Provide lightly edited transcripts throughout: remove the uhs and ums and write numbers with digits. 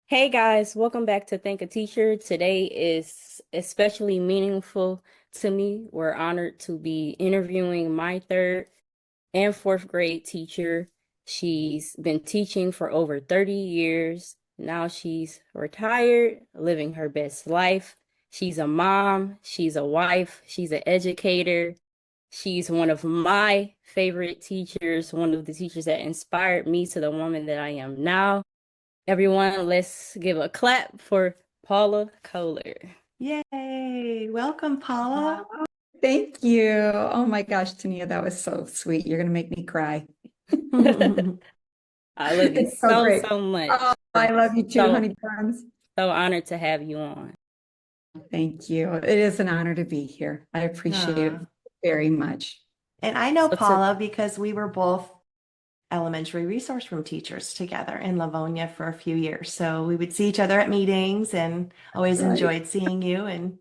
Hey guys, welcome back to Thank a Teacher. Today is especially meaningful to me. We're honored to be interviewing my third and fourth grade teacher. She's been teaching for over 30 years. Now she's retired, living her best life. She's a mom, she's a wife, she's an educator. She's one of my favorite teachers, one of the teachers that inspired me to the woman that I am now. Everyone, let's give a clap for Paula Kohler. Yay. Welcome, Paula. Wow. Thank you. Oh my gosh, Tania, that was so sweet. You're going to make me cry. I love you It's so so, great. so much. Oh, I love you too, So, honey buns. so honored to have you on. Thank you. It is an honor to be here. I appreciate it Aw. very much. And I know So to, Paula because we were both elementary resource room teachers together in Livonia for a few years. So we would see each other at meetings and always Right. enjoyed seeing you and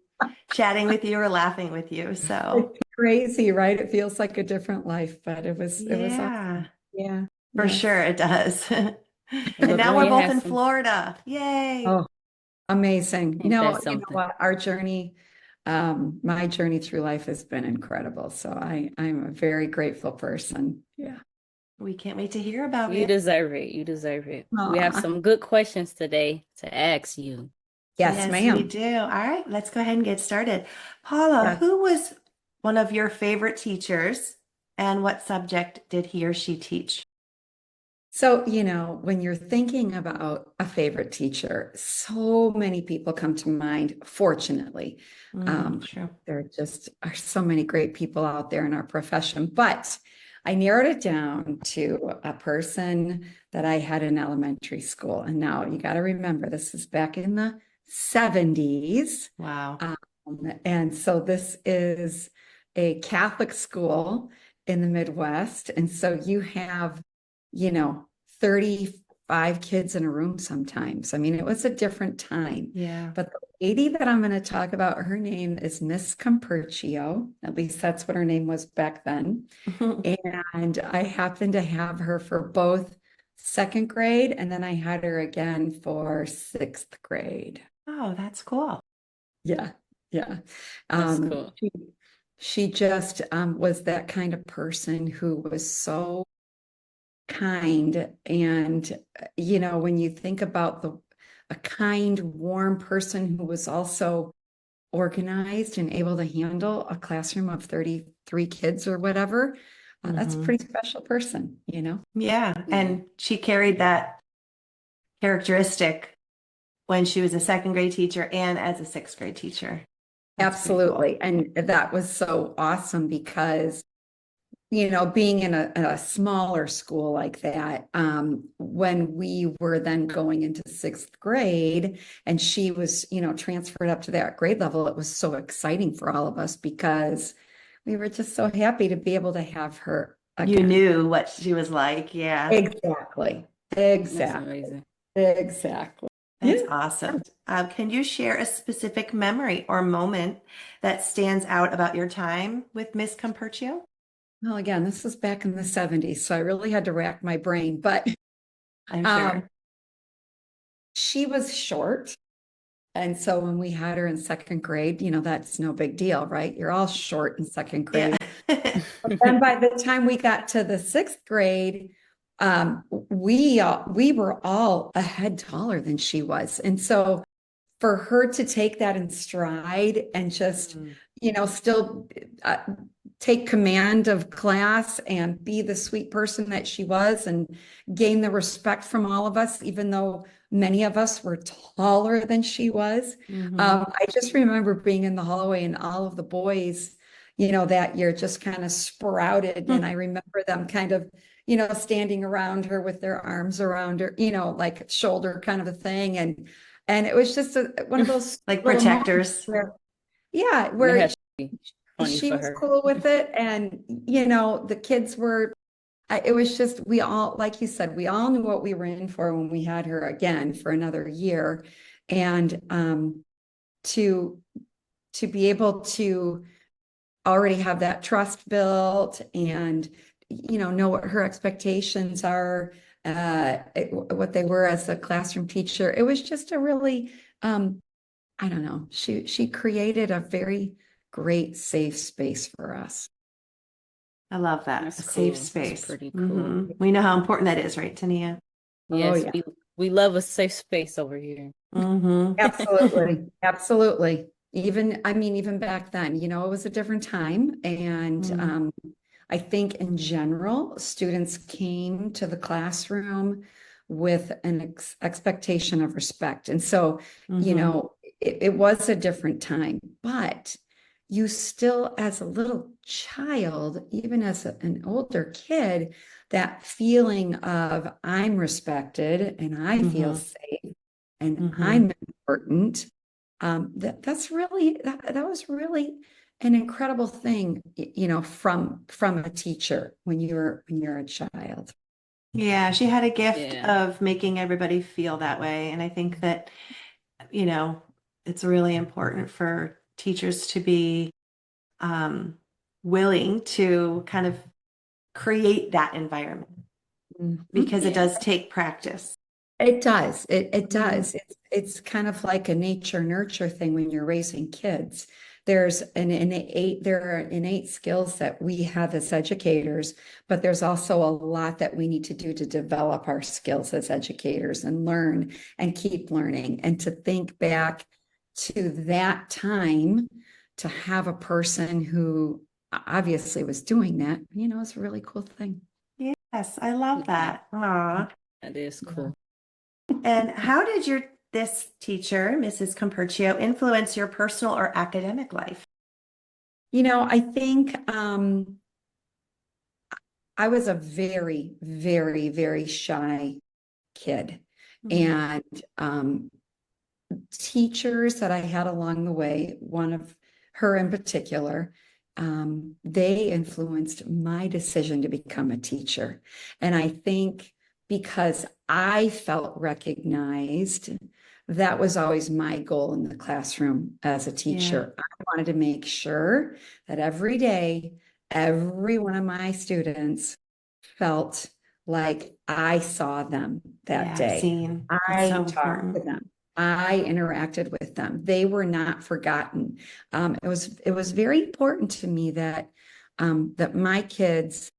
chatting with you or laughing with you. So It's crazy, right? It feels like a different life, but it was yeah, awesome. Yeah. for sure Yes. it does. And now we're Livonia both has in some, Florida. Yay. Oh, amazing. ain't that You know something? what? Our journey, my journey through life has been incredible. So I'm a very grateful person. Yeah. We can't wait to hear about You it. deserve it. You deserve it. We have Aw. some good questions today to ask you. Yes, Yes, we ma'am. do. All right, let's go ahead and get started. Paula, Yes. who was one of your favorite teachers and what subject did he or she teach? So, when you're thinking about a favorite teacher, so many people come to mind, fortunately. True. There just are so many great people out there in our profession, but I narrowed it down to a person that I had in elementary school. And now you got to remember, this is back in the 70s. Wow. Um, and so this is a Catholic school in the Midwest. And so you have, you know, 35 kids in a room sometimes. I mean, it was a different time. Yeah. But the lady that I'm going to talk about, her name is Miss Comperchio. At least that's what her name was back then. And I happened to have her for both second grade, and then I had her again for sixth grade. Oh, that's cool. Yeah, yeah. That's Um, cool. she, she just was that kind of person who was so kind. And, when you think about a kind, warm person who was also organized and able to handle a classroom of 33 kids or whatever, that's a Hmm. pretty special person. Yeah. Yeah. And she carried that characteristic when she was a second grade teacher and as a sixth grade teacher. That's pretty cool. Absolutely. And that was so awesome because being in a smaller school like that, when we were then going into sixth grade and she was, transferred up to that grade level, it was so exciting for all of us because we were just so happy to be able to have her You again. knew what she was like. Yeah. Exactly. That's Exactly. amazing. Exactly. That's Yeah. awesome. Can you share a specific memory or moment that stands out about your time with Miss Comperchio? Well, again, this was back in the 70s, so I really had to rack my brain, but I'm um, sure. she was short. And so when we had her in second grade, that's no big deal, right? You're all short in second Yeah. grade. But then by the time we got to the sixth grade, we were all a head taller than she was. And so for her to take that in stride and just, Mm. still take command of class and be the sweet person that she was and gain the respect from all of us, even though many of us were taller than she was. Hmm. I just remember being in the hallway and all of the boys, that year just kind of sprouted. And I remember them kind of, standing around her with their arms around her, like shoulder kind of a thing. And it was just one of those Like little moments protectors. where, yeah, And it where has to be funny she for was her. cool with it. And, the kids were, it was just, we all, like you said, we all knew what we were in for when we had her again for another year. And to, to be able to already have that trust built and, know what her expectations are what they were as a classroom teacher. It was just a really, I don't know, she created a very great safe space for us. I love that. That's A cool. safe That's space. pretty cool. We know how important that is, right, Tania? Oh, Yes, yeah. we love a safe space over here. Absolutely. Absolutely. Even, I mean, even back then, you know, it was a different time. And I think in general, students came to the classroom with an expectation of respect. And so, you know, it was a different time, but you still, as a little child, even as an older kid, that feeling of I'm respected and I feel safe and I'm important. That's really that was really an incredible thing, you know, from a teacher when you're a child. Yeah, she had a gift Yeah. of making everybody feel that way. And I think that, you know, it's really important for teachers to be willing to kind of create that environment because it Yeah. does take practice. It does. It Mhm. does. It's kind of like a nature nurture thing when you're raising kids. There's there are innate skills that we have as educators, but there's also a lot that we need to do to develop our skills as educators and learn and keep learning and to think back to that time to have a person who obviously was doing that, you know, it's a really cool thing. Yes, I love Yeah. that. Aw. That is Yeah. cool. And how did this teacher, Mrs. Comperchio, influence your personal or academic life? You know, I think I was a very, very, very shy kid. And teachers that I had along the way, one of her in particular, they influenced my decision to become a teacher. And I think because I felt recognized, that was always my goal in the classroom as a teacher. I wanted to make sure that every day, every one of my students felt like I saw them that Yeah, day. seen. That's so I talked to important. them. I interacted with them. They were not forgotten. It was very important to me that that my kids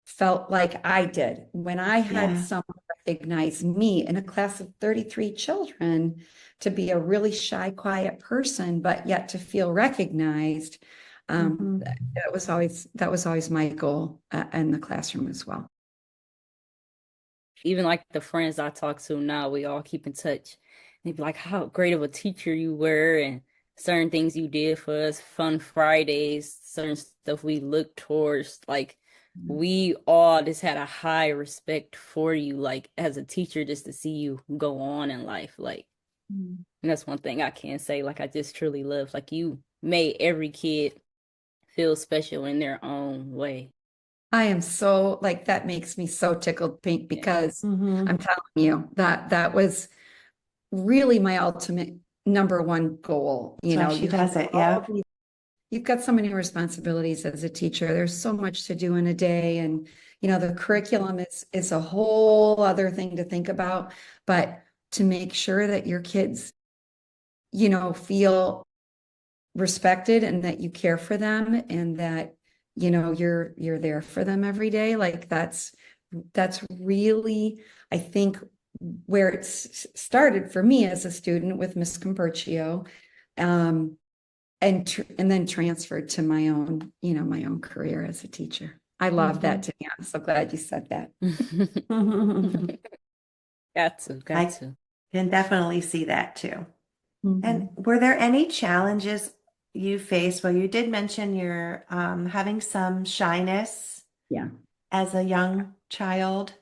felt like I did when I had Yeah. someone recognize me in a class of 33 children to be a really shy, quiet person, but yet to feel recognized. That was always my goal in the classroom as well. Even like the friends I talk to now, we all keep in touch. They be like, how great of a teacher you were, and certain things you did for us, fun Fridays, certain stuff we looked towards. Like, we all just had a high respect for you, like as a teacher, just to see you go on in life. Like, and that's one thing I can say. Like, I just truly love, like, you made every kid feel special in their own way. I am so like that makes me so tickled pink Yeah. because I'm telling you that that was really my ultimate number one goal. That's You why know, she you have does it. all Yeah. these, you've got so many responsibilities as a teacher. There's so much to do in a day, and you know the curriculum is a whole other thing to think about. But to make sure that your kids, you know, feel respected and that you care for them and that you know you're there for them every day, like that's really, I think, where it's started for me as a student with Miss Comperchio, um and then transferred to my own, you know, my own career as a teacher. I love that, Tania. I'm so glad you said that. Got I to. can definitely see that too. And Mhm. were there any challenges you faced? Well, you did mention you're having some shyness Yeah. as a young child.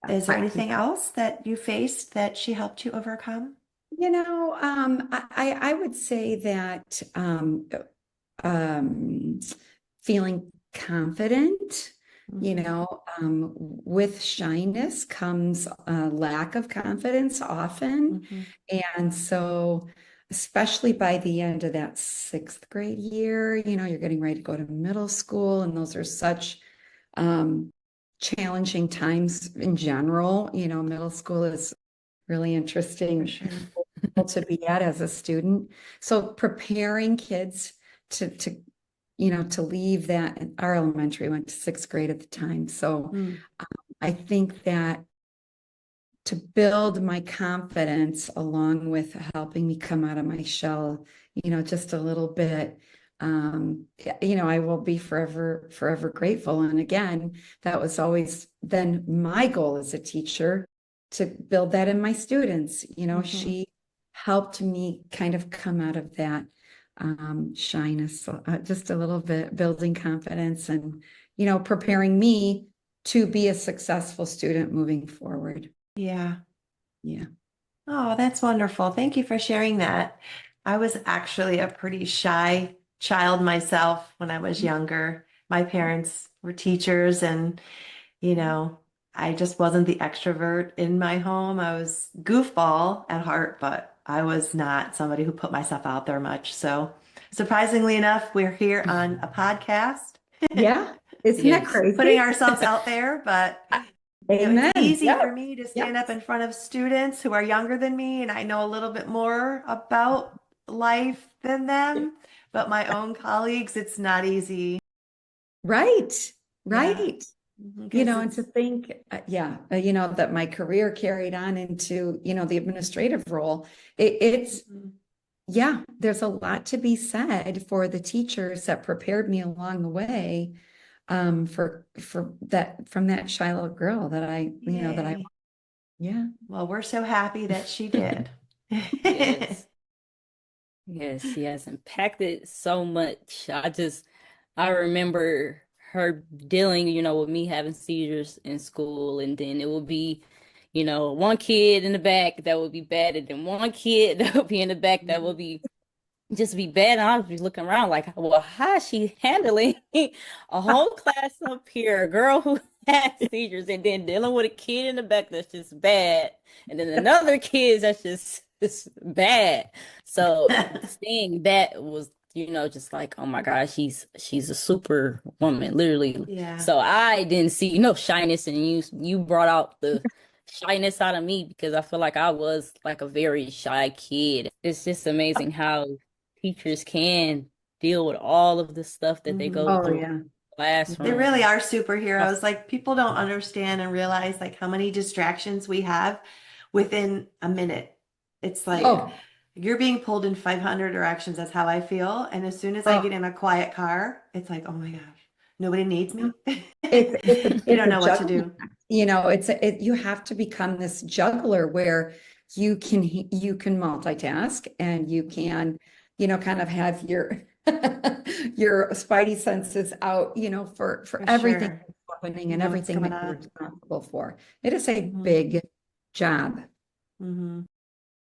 Is there I, anything else that you faced that she helped you overcome? you know, I would say that um, feeling confident, you Mhm. know, with shyness comes a lack of confidence often. Mhm. And so, especially by the end of that sixth grade year, you know, you're getting ready to go to middle school, and those are such um, challenging times in general. Middle school is really interesting Sure. to be at as a student. So preparing kids to leave that. Our elementary went to sixth grade at the time. So I think that to build my confidence along with helping me come out of my shell, just a little bit, I will be forever grateful. And again, that was always then my goal as a teacher to build that in my students. She helped me kind of come out of that shyness, just a little bit, building confidence and, preparing me to be a successful student moving forward. Yeah. Yeah. Oh, that's wonderful. Thank you for sharing that. I was actually a pretty shy child myself when I was younger. My parents were teachers, and, you know, I just wasn't the extrovert in my home. I was goofball at heart, but I was not somebody who put myself out there much. So, surprisingly enough, we're here on a podcast. Yeah. Isn't that Yes. crazy? Putting ourselves out there, but Amen. it's easy Yep. for me to stand up in front of students who are younger than me, and I know a little bit more about life than them. But my own colleagues, it's not easy. Right. Yeah. Right. Because And to think, that my career carried on into, the administrative role. It's, yeah, there's a lot to be said for the teachers that prepared me along the way, for that, from that shy little girl that Yay. yeah. Well, we're so happy that she did. Yes. Yes, she has impacted so much. I remember her dealing, with me having seizures in school, and then it would be, one kid in the back that would be bad, and then one kid that would be in the back that would be bad. And I would be looking around like, well, how is she handling a whole class up here, a girl who has seizures, and then dealing with a kid in the back that's just bad, and then another kid that's just bad. So seeing that was, just like, oh my gosh, she's a super woman, literally. Yeah. So I didn't see no shyness, and you brought out the shyness out of me because I feel like I was like a very shy kid. It's just amazing how teachers can deal with all of the stuff that they go Oh, through in yeah. the They really classroom. are superheroes. Like, people don't understand and realize like how many distractions we have within a minute. It's like Oh, you're being pulled in 500 directions. That's how I feel. And as soon as I get oh, in a quiet car, it's like, oh my gosh, nobody needs me. You it's don't a know what to juggling do. act. You have to become this juggler where you can multitask and you can, kind of have your your spidey senses out, for For everything sure. that's happening You and know what's everything going that you're on. responsible for. It is a Hmm. big job, Hmm. no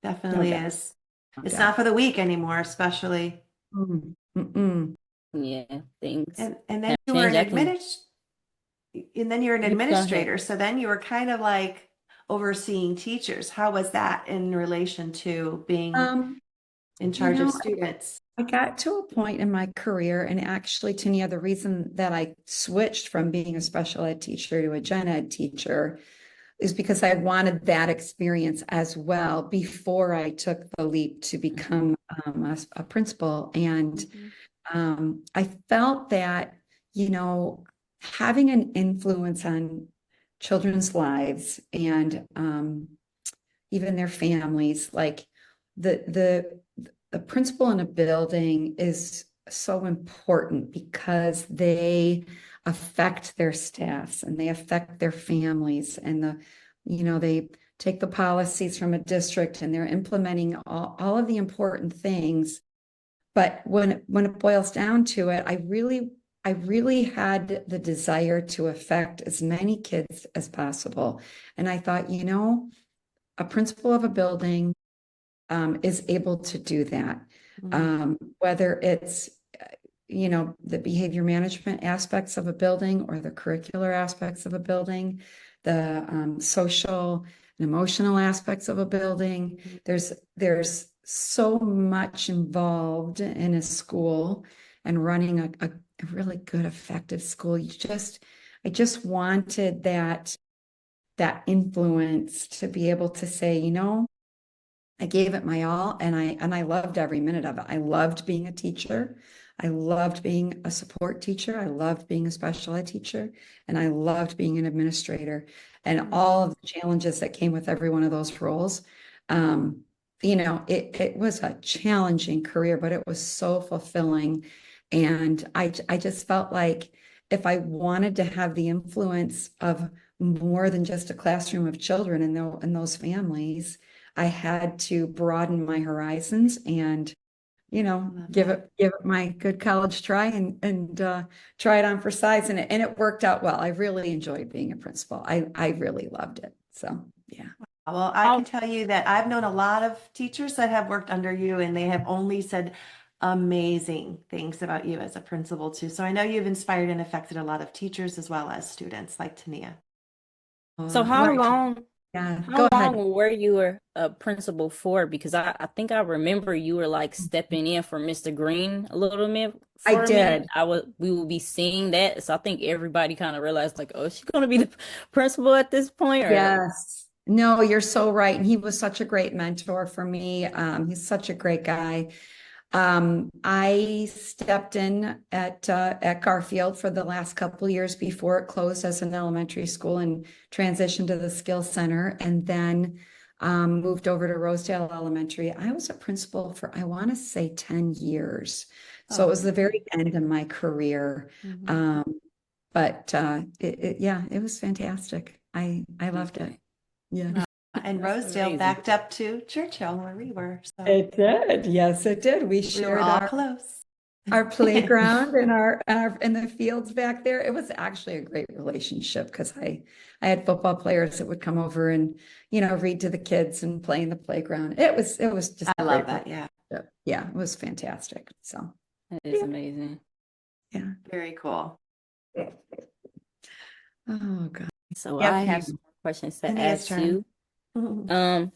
Definitely doubt, is. no It's not doubt. for the weak anymore, especially. Mm-mm. Yeah, things And then have you were changed. an I can, you go ahead. administrator. So then you were kind of like overseeing teachers. How was that in relation to being Um, in you charge of know, students? I got to a point in my career, and actually, Tania, the reason that I switched from being a special ed teacher to a gen ed teacher is because I wanted that experience as well before I took the leap to become a principal. And Mhm. I felt that, you know, having an influence on children's lives and even their families, like the the principal in a building is so important because they affect their staffs and they affect their families and they take the policies from a district and they're implementing all of the important things. But when it boils down to it, I really had the desire to affect as many kids as possible. And I thought, a principal of a building is able to do that. Mhm. Whether it's, the behavior management aspects of a building or the curricular aspects of a building, the social and emotional aspects of a building. Mhm. There's so much involved in a school and running a really good, effective school. I just wanted that influence to be able to say, you know, I gave it my all, and I loved every minute of it. I loved being a teacher. I loved being a support teacher. I loved being a special ed teacher, and I loved being an administrator, and all of the challenges that came with every one of those roles. You know, it was a challenging career, but it was so fulfilling. And I just felt like if I wanted to have the influence of more than just a classroom of children in those families, I had to broaden my horizons and, you know, give it my good college try and try it on for size. And it worked out well. I really enjoyed being a principal. I really loved it. So yeah. Well, I can tell you that I've known a lot of teachers that have worked under you, and they have only said amazing things about you as a principal too. So I know you've inspired and affected a lot of teachers as well as students like Tania. So Yeah, how go ahead. long were you a principal for? Because I think I remember you were like stepping in for Mr. Green a little bit I for a minute. did. We will be seeing that. So I think everybody kind of realized like, oh, is she gonna be the principal at this point? Or Yes. No, you're so right. And he was such a great mentor for me. He's such a great guy. I stepped in at Garfield for the last couple years before it closed as an elementary school and transitioned to the Skills Center, and then moved over to Rosedale Elementary. I was a principal for, I want to say, 10 years. So it was the very end of my career. But yeah, it was fantastic. I loved it. Yeah. And that's Rosedale amazing. backed up to Churchill where we were. So It did. Yes, it did. We we were shared all close. our playground and our in the fields back there. It was actually a great relationship because I had football players that would come over and, you know, read to the kids and play in the playground. It was just I a love great that. Yeah. relationship. Yeah, it was fantastic. So That is yeah. amazing. Yeah. Very cool. Oh God. So Yeah, I for have you. some more questions to Tania's ask turn. you.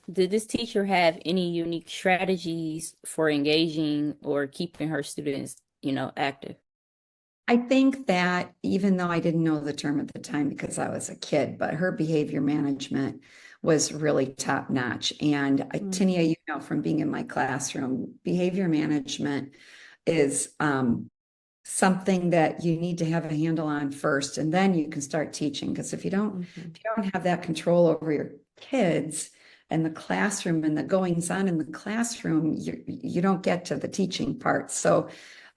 Did this teacher have any unique strategies for engaging or keeping her students, you know, active? I think that even though I didn't know the term at the time because I was a kid, but her behavior management was really top notch. And Tania, you know, from being in my classroom, behavior management is something that you need to have a handle on first, and then you can start teaching. Because if you don't have that control over your kids and the classroom and the goings on in the classroom, you don't get to the teaching part. So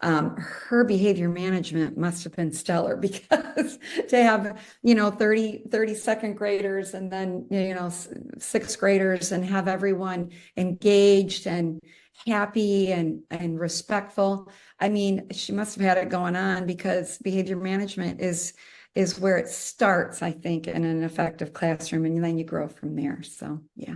her behavior management must have been stellar because to have, you know, 30 second graders and then, you know, sixth graders and have everyone engaged and happy and respectful. I mean, she must have had it going on because behavior management is where it starts, I think, in an effective classroom, and then you grow from there. So yeah.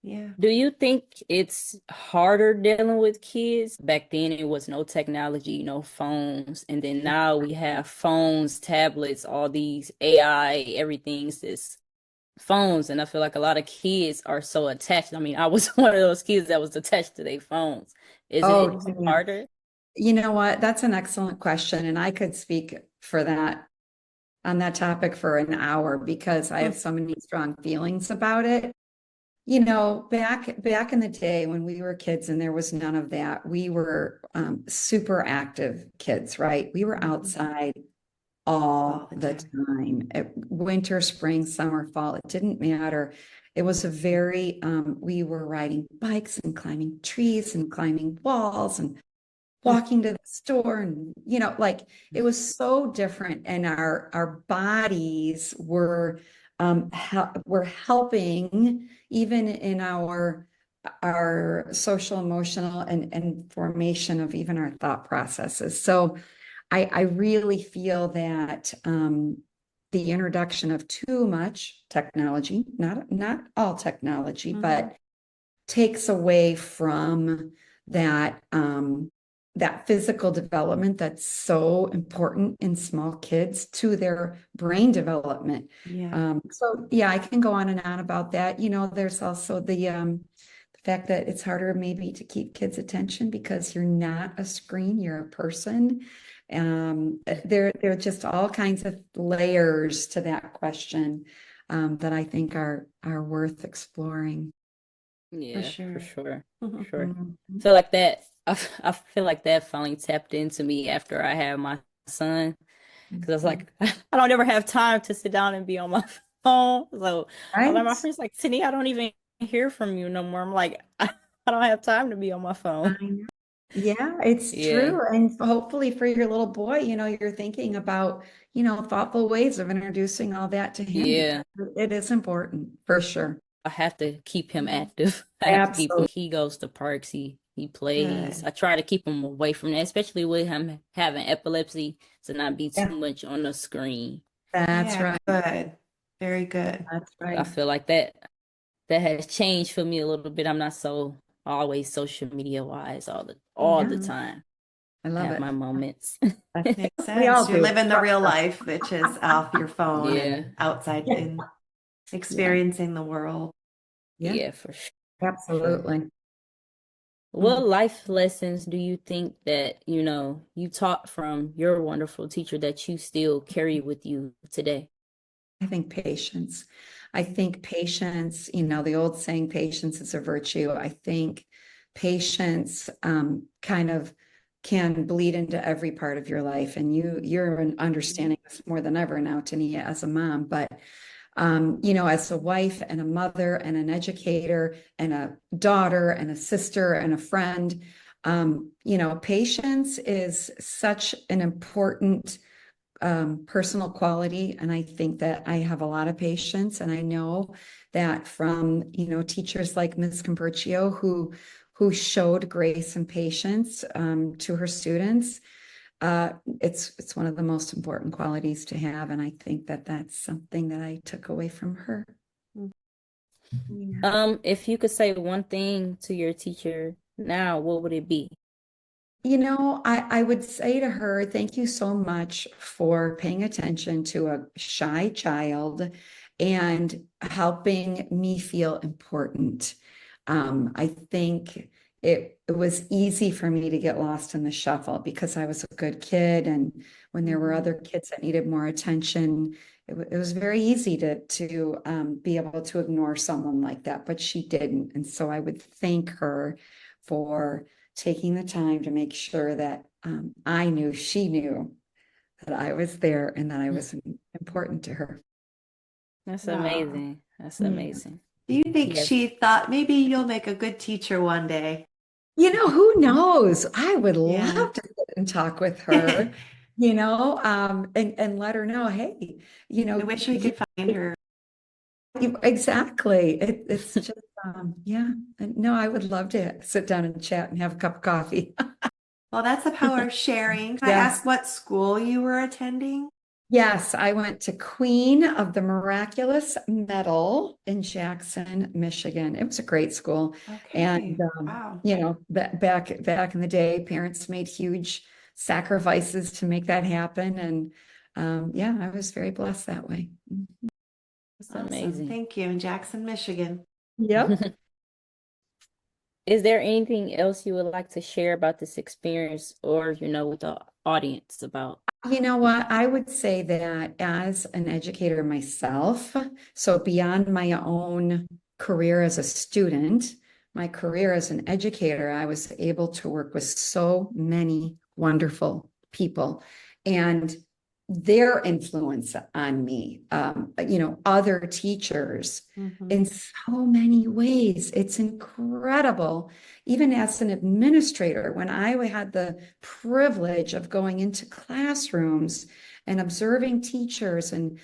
Yeah. Do you think it's harder dealing with kids? Back then, it was no technology, no phones. And then now we have phones, tablets, all these AI, everything's this phones. And I feel like a lot of kids are so attached. I mean, I was one of those kids that was attached to their phones. Is it Oh, yeah. harder? You know what? That's an excellent question. And I could speak for that on that topic for an hour because I have so many strong feelings about it. You know, back in the day when we were kids and there was none of that, we were super active kids, right? We were outside all the time. Winter, spring, summer, fall, it didn't matter. It was a very, we were riding bikes and climbing trees and climbing walls and walking to the store, and you know, like it was so different, and our bodies were helping even in our social emotional and formation of even our thought processes. So I really feel that the introduction of too much technology, not all technology, but takes away from that that physical development that's so important in small kids to their brain development. So yeah, I can go on and on about that. You know, there's also the fact that it's harder maybe to keep kids' attention because you're not a screen, you're a person. There are just all kinds of layers to that question that I think are worth exploring. For Yeah, for sure. sure. For sure. Mhm. Feel like that. I feel like that finally tapped into me after I had my son. Because I was Mhm. like, I don't ever have time to sit down and be on my phone. So a lot of my Right? friends like, Tania, I don't even hear from you no more. I'm like, I don't have time to be on my phone. I know. Yeah, it's Yeah. true. And hopefully for your little boy, you're thinking about, thoughtful ways of introducing all that to him because Yeah. it is important for sure. I have to keep him active. I have to keep him. Absolutely. He goes to parks. He plays. Good. I try to keep him away from that, especially with him having epilepsy, to not be too Yeah, much on the screen. that's Yeah, right. good. Very good. That's I right. feel like that has changed for me a little bit. I'm not so always social media wise all the Yeah, Hmm. time. I I love have it. my moments. Makes We all sense. You're do. living the real life, which is off your phone Yeah. and outside Yeah, and yeah, experiencing the world. yeah, Yeah, for sure. absolutely. What Mhm. life lessons do you think that, you taught from your wonderful teacher that you still carry with you today? I think patience. I think patience, the old saying, patience is a virtue. I think patience kind of can bleed into every part of your life. And you're understanding this more than ever now, Tania, as a mom. But as a wife and a mother and an educator and a daughter and a sister and a friend, patience is such an important personal quality. And I think that I have a lot of patience. And I know that from, teachers like Ms. Comperchio who showed grace and patience to her students. It's one of the most important qualities to have. And I think that that's something that I took away from her. Yeah. If you could say one thing to your teacher now, what would it be? I would say to her, thank you so much for paying attention to a shy child and helping me feel important. I think it was easy for me to get lost in the shuffle because I was a good kid. And when there were Mhm. other kids that needed more attention, it was very easy to be able to ignore someone like that, but she didn't. And so I would thank her for taking the time to make sure that I knew she knew that I was there and that I was important to her. That's Wow. amazing. That's Yeah. amazing. Do you think Yes. she thought maybe you'll make a good teacher one day? Who knows? I would Yeah. love to sit and talk with her, I and let her know, hey, wish we could find her. exactly. It's just, yeah. No, I would love to sit down and chat and have a cup of coffee. Well, that's the power of sharing. Can I Yes. ask what school you were attending? Yes, I went to Queen of the Miraculous Medal in Jackson, Michigan. It was a great school. And Okay. Wow. back in the day, parents made huge sacrifices to make that happen. And yeah, I was very blessed that way. That's Awesome. amazing. Thank you. In Jackson, Michigan. Yep. Is there anything else you would like to share about this experience or, with the audience about? You know what? I would say that as an educator myself, so beyond my own career as a student, my career as an educator, I was able to work with so many wonderful people and their influence on me, other teachers Hmm. in so many ways. It's incredible. Even as an administrator, when I had the privilege of going into classrooms and observing teachers and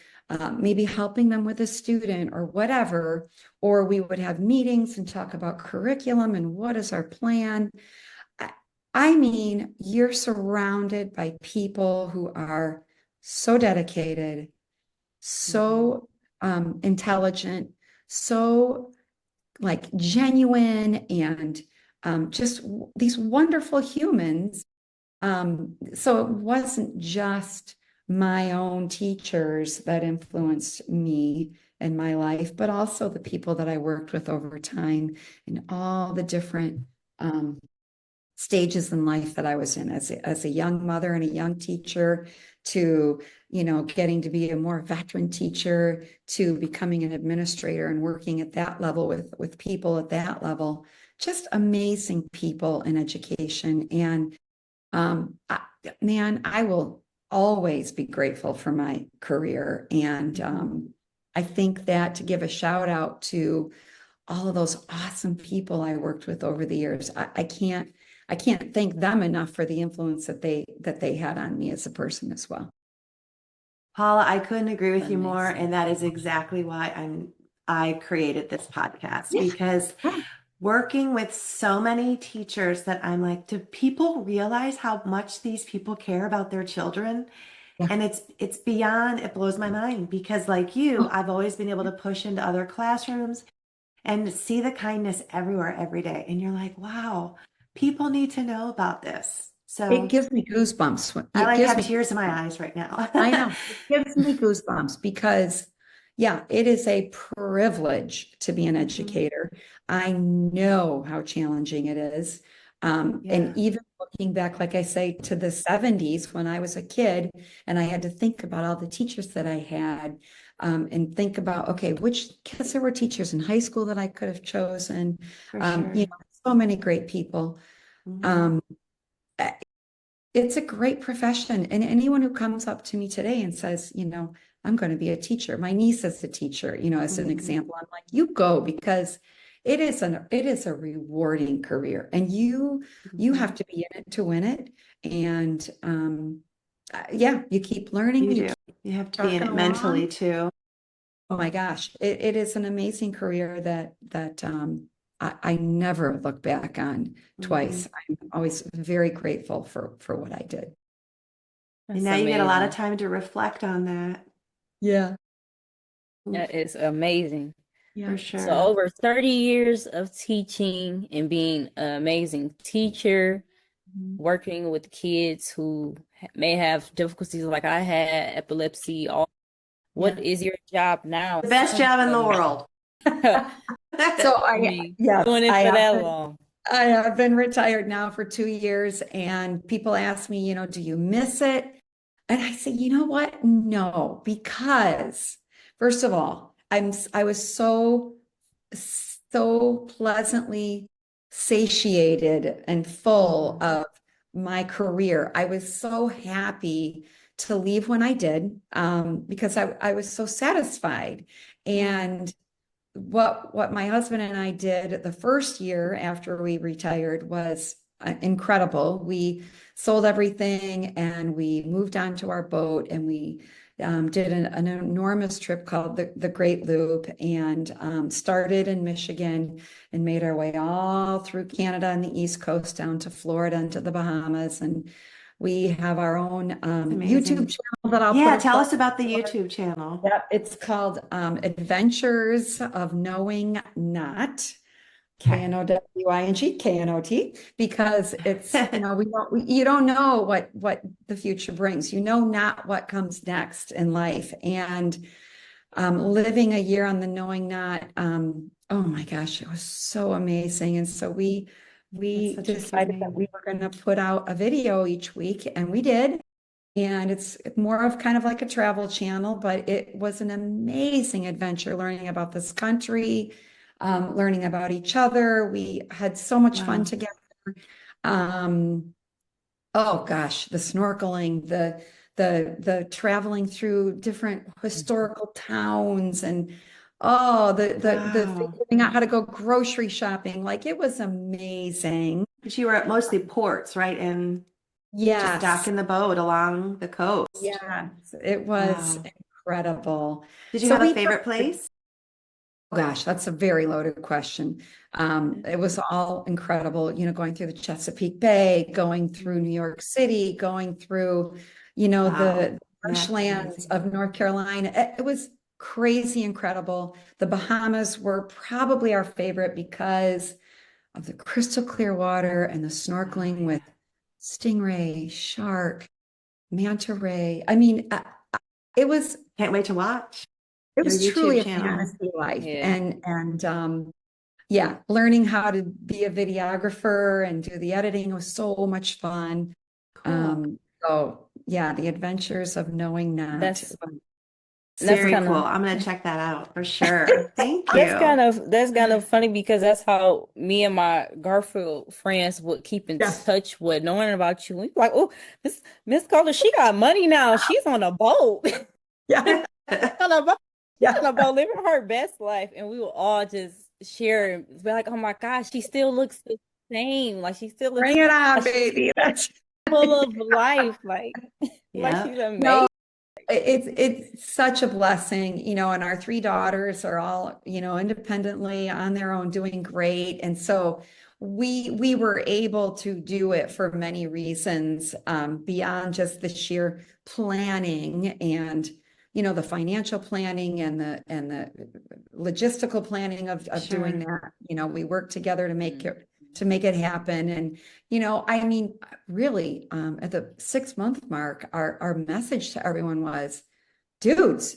maybe helping them with a student or whatever, or we would have meetings and talk about curriculum and what is our plan. I mean, you're surrounded by people who are so dedicated, Hmm. so intelligent, so like genuine and just these wonderful humans. So it wasn't just my own teachers that influenced me and my life, but also the people that I worked with over time and all the different um, stages in life that I was in as a young mother and a young teacher, to, getting to be a more veteran teacher, to becoming an administrator and working at that level with people at that level. Just amazing people in education. And man, I will always be grateful for my career. And I think that to give a shout out to all of those awesome people I worked with over the years, I can't thank them enough for the influence that they had on me as a person as well. Paula, I couldn't agree with That you makes more, sense. and that is exactly why I created this podcast, because working with so many teachers that I'm like, do people realize how much these people care about their children? Yeah. And it's beyond, it blows my mind, because like you, I've always been able to push into other classrooms and see the kindness everywhere, every day. And you're like, wow, people need to know about this. It So gives me goosebumps. I It like gives have me tears in my eyes right now. I know. It gives me goosebumps because, yeah, it is a privilege to be an Mhm. educator. I know how challenging it is. Yeah. And even looking back, like I say, to the 70s when I was a kid, and I had to think about all the teachers that I had, and think about, okay, because there were teachers in high school that I could have chosen. For sure. So many great people. Mhm. Um, it's a great profession. And anyone who comes up to me today and says, I'm going to be a teacher. My niece is a teacher, as an Mhm. example. I'm like, you go, because it is a rewarding career, and you Mhm. have to be in it to win it. And yeah, you keep learning, You you do. keep You have to be in trucking it mentally along. too. Oh my gosh, it is an amazing career that I never look back on twice. Mhm. I'm always very grateful for what I did. And That's now you get a lot of amazing. time to reflect on that. Yeah. That is amazing. Yeah. For So sure. over 30 years of teaching and being an amazing teacher, Mhm. working with kids who may have difficulties like I had, epilepsy, all. What Yeah. is your job now? The best job in the Um, world. So I mean, yes, doing it for that long. I have been retired now for 2 years, and people ask me, do you miss it? And I say, you know what? No, because first of all, I was so pleasantly satiated and full Mhm. of my career. I was so happy to leave when I did, because I was so satisfied. Yeah. And what my husband and I did the first year after we retired was incredible. We sold everything and we moved onto our boat, and we did an enormous trip called the Great Loop, and started in Michigan and made our way all through Canada and the East Coast down to Florida and to the Bahamas. And we have our own It's YouTube amazing. channel that I'll put Yeah, a tell plug us about the for. YouTube channel. Yep, it's called Adventures of Knowing Not. Okay. Knowing, KNOT, because it's, you don't know what the future brings. You know not what comes next in life. And living a year on the Knowing Not, oh my gosh, it was so amazing. And so we That's we such a cute decided that name. we were going to put out a video each week, and we did. And it's more of kind of like a travel channel, but it was an amazing adventure learning about this country, learning about each other. We had so much fun Wow. together. Um, oh gosh, the snorkeling, the traveling through different historical towns, and the Wow. figuring out how to go grocery shopping. Like, it was amazing. But you were at mostly ports, right? And just Yes. docking the boat along the coast. Yes, it was Wow. incredible. Did you So have a we favorite took, place? oh gosh, that's a very loaded question. It was all incredible, going through the Chesapeake Bay, going through New York City, going through, Wow. the That's marshlands amazing. of North Carolina. It was crazy incredible. The Bahamas were probably our favorite because of the crystal clear water and the Oh, snorkeling yeah. with stingray, shark, manta ray. I mean, it was Can't wait to watch it your was YouTube truly a channel. fantasy life. Yeah. And yeah, learning how to be a videographer and do the editing was so much fun. Cool. So yeah, the adventures of knowing not. That's that's Very kind cool. of I'm going to check that out for sure. Thank that's you. kind of that's kind of funny because that's how me and my Garfield friends would keep in Yeah. touch with knowing about you. We be like, oh, Miss Kohler, she got money now. She's on a boat. Yeah. On a boat. She's on Yeah. a boat living her best life. And we will all just share and be like, oh my gosh, she still looks the same. Like she still looks Bring it on, like she's baby. That's full of life. Like Yep. she's amazing. no, it's such a blessing, and our three daughters are all, independently on their own doing great. And so we were able to do it for many reasons, beyond just the sheer planning and the financial planning and the logistical planning of doing Sure. that. We work together to make it happen. And I mean, really, at the 6 month mark, our message to everyone was, dudes,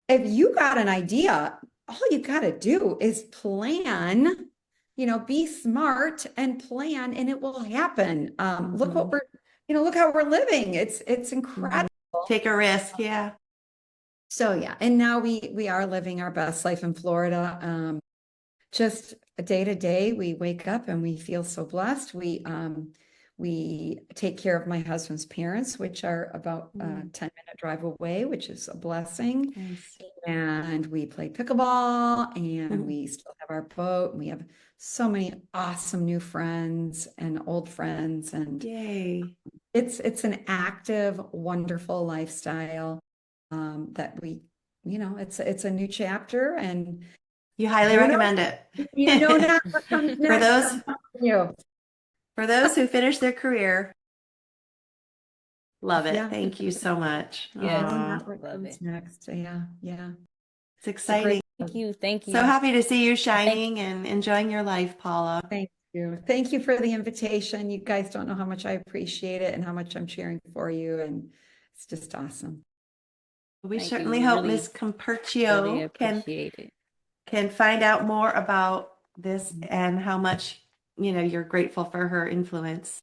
if you got an idea, all you got to do is plan, be smart and plan, and it will happen. Look what look how we're living. It's incredible. Take a risk. Yeah. So yeah, and now we are living our best life in Florida. Just day to day, we wake up and we feel so blessed. We take care of my husband's parents, which are about a 10-minute drive away, which is a blessing. Nice. And we play pickleball, and we still have our boat. And we have so many awesome new friends and old friends, and Yay. it's an active, wonderful lifestyle, that it's a new chapter, and You highly who knows? recommend it. Not what comes For next. those I'm telling you. for those who finish their career, love it. Yeah. Thank you so much. Yes, Aw, Not what love comes it. next. Yeah. it's It's a great. exciting. Thank So you. happy to see you Thank shining and enjoying your life, Paula. Thank you. Thank you for the invitation. You guys don't know how much I appreciate it and how much I'm cheering for you. And it's just awesome. We Thank certainly you. hope Really, Miss really Comperchio appreciate it. can find out more about this and how much, you're grateful for her influence.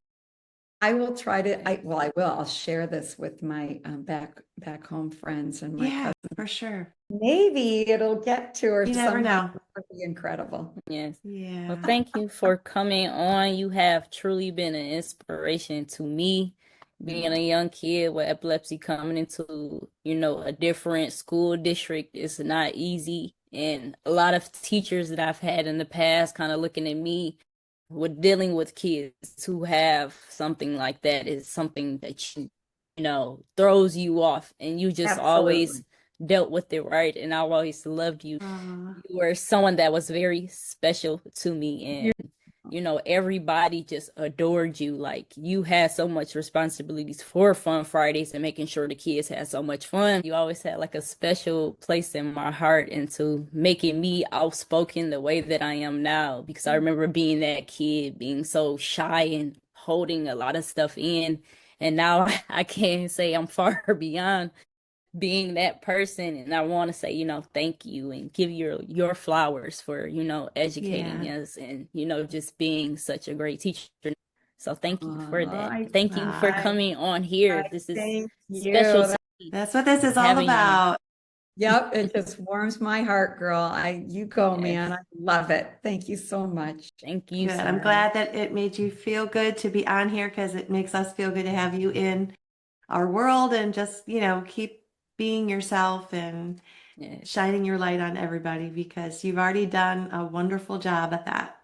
I will try to, I will. I'll share this with my back home friends and my Yeah, cousins. for sure. Maybe it'll get to her You never somehow. know. It would be incredible. Yes. Well, Yeah. thank you for coming on. You have truly been an inspiration to me. Being a young kid with epilepsy coming into, a different school district is not easy. And a lot of teachers that I've had in the past kind of looking at me with dealing with kids who have something like that is something that throws you off, and you just always Absolutely. dealt with it right. And I always loved you. Aw. You were someone that was very special to me, and everybody just adored you. Like, you had so much responsibilities for Fun Fridays and making sure the kids had so much fun. You always had like a special place in my heart, into making me outspoken the way that I am now, because I remember being that kid, being so shy and holding a lot of stuff in. And now I can say I'm far beyond being that person. And I want to say, thank you and give your flowers for, educating Yeah. us and, just being such a great teacher. So thank you for that. I, Thank you for I, coming on I here. This is thank special you. to me, That's what this is all having you. about. Yep, it just warms my heart, girl. You go, man. Yes. I love it. Thank you so much. Thank you Good. so I'm much. glad that it made you feel good to be on here, because it makes us feel good to have you in our world, and just, keep being yourself and Yes. shining your light on everybody, because you've already done a wonderful job at that.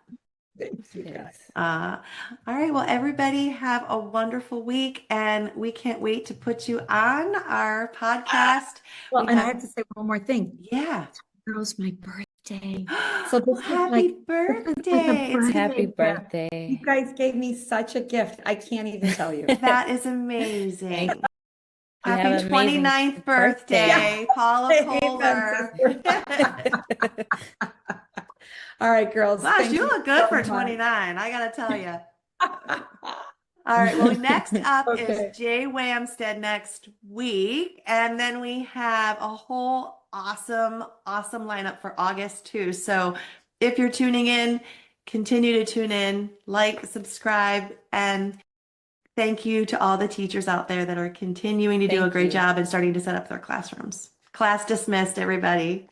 Thank you, guys. Yes. All right. Well, everybody have a wonderful week, and we can't wait to put you on our podcast. Well, We and I have- have to say one more thing. Yeah. Tomorrow's my birthday. So this is Happy like, this is like a birthday. birthday Happy gift. birthday. You guys gave me such a gift. I can't even tell you. That is amazing. Thank you. Have Happy an amazing 29th birthday. birthday, Paula Amen, Kohler. sister. All right, girls. Gosh, Thank you you look good so for much. 29, I gotta tell you. All right, well, next up Okay. is Jay Wamstead next week, and then we have a whole awesome lineup for August too. So if you're tuning in, continue to tune in, like, subscribe, and thank you to all the teachers out there that are continuing to do a Thank great you. job and starting to set up their classrooms. Class dismissed, everybody.